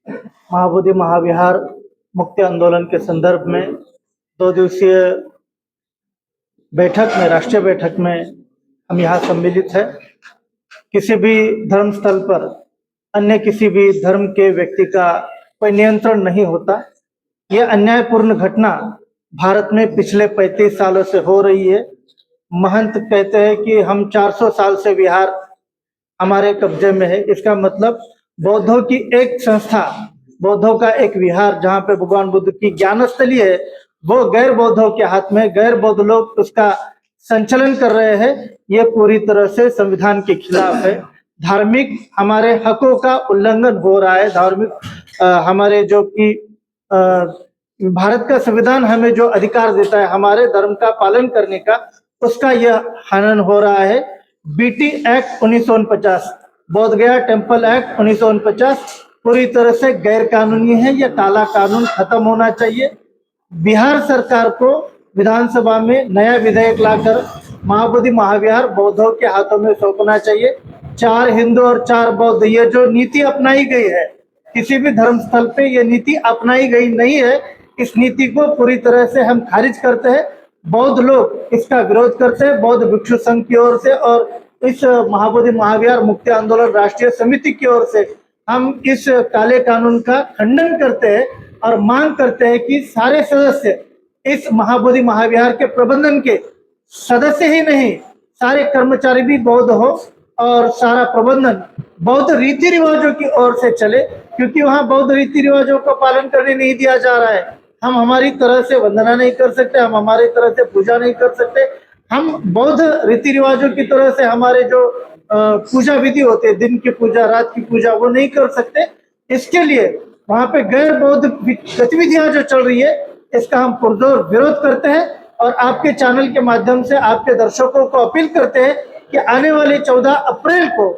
महाबोधि महाविहार मुक्ति आंदोलन के संदर्भ में 2 दिवसीय बैठक में, राष्ट्रीय बैठक में हम यहाँ सम्मिलित है। किसी भी धर्म स्थल पर अन्य किसी भी धर्म के व्यक्ति का कोई नियंत्रण नहीं होता। यह अन्यायपूर्ण घटना भारत में पिछले 35 सालों से हो रही है। महंत कहते हैं कि हम 400 साल से विहार हमारे कब्जे में है। इसका मतलब बौद्धों की एक संस्था, बौद्धों का एक विहार जहाँ पे भगवान बुद्ध की ज्ञानस्थली है, वो गैर बौद्धों के हाथ में, गैर बौद्ध लोग उसका संचालन कर रहे हैं। ये पूरी तरह से संविधान के खिलाफ है। धार्मिक हमारे हकों का उल्लंघन हो रहा है। धार्मिक हमारे जो कि भारत का संविधान हमें जो अधिकार देता है हमारे धर्म का पालन करने का, उसका यह हनन हो रहा है। बीटी एक्ट 1949, बोध गया टेम्पल एक्ट 1949 पूरी तरह से गैर कानूनी है। यह काला कानून खत्म होना चाहिए। बिहार सरकार को विधानसभा में नया विधेयक लाकर महाबोधि महाविहार बौद्धों के हाथों में सौंपना चाहिए। 4 हिंदू और 4 बौद्ध, ये जो नीति अपनाई गई है, किसी भी धर्म स्थल पे ये नीति अपनाई गई नहीं है। इस नीति को पूरी तरह से हम खारिज करते हैं। बौद्ध लोग इसका विरोध करते हैं, बौद्ध भिक्षु संघ की ओर से और इस महाबोधि महाविहार मुक्ति आंदोलन राष्ट्रीय समिति की ओर से हम इस काले कानून का खंडन करते हैं और मांग करते हैं कि सारे सदस्य इस महाबोधि महाविहार के प्रबंधन के सदस्य ही नहीं, सारे कर्मचारी भी बौद्ध हो और सारा प्रबंधन बौद्ध रीति रिवाजों की ओर से चले, क्योंकि वहाँ बौद्ध रीति रिवाजों का पालन करने नहीं दिया जा रहा है। हम हमारी तरह से वंदना नहीं कर सकते, हम हमारी तरह से पूजा नहीं कर सकते, हम बौद्ध रीति रिवाजों की तरह से हमारे जो पूजा विधि होते हैं, दिन की पूजा, रात की पूजा, वो नहीं कर सकते। इसके लिए वहाँ पे गैर बौद्ध गतिविधियां जो चल रही है, इसका हम पुरजोर विरोध करते हैं और आपके चैनल के माध्यम से आपके दर्शकों को अपील करते हैं कि आने वाले 14 अप्रैल को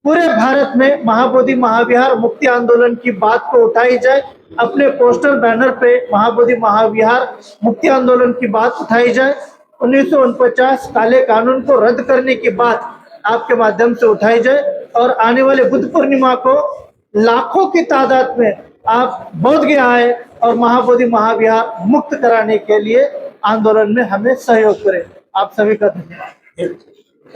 पूरे भारत में महाबोधि महाविहार मुक्ति आंदोलन की बात को उठाई जाए। अपने पोस्टर बैनर पे महाबोधि महाविहार मुक्ति आंदोलन की बात उठाई जाए। 1949 काले कानून को रद्द करने की बात आपके माध्यम से उठाई जाए और आने वाले बुद्ध पूर्णिमा को लाखों की तादाद में आप बोध गया आए और महाबोधि महाविहार मुक्त कराने के लिए आंदोलन में हमें सहयोग करें। आप सभी का धन्यवाद।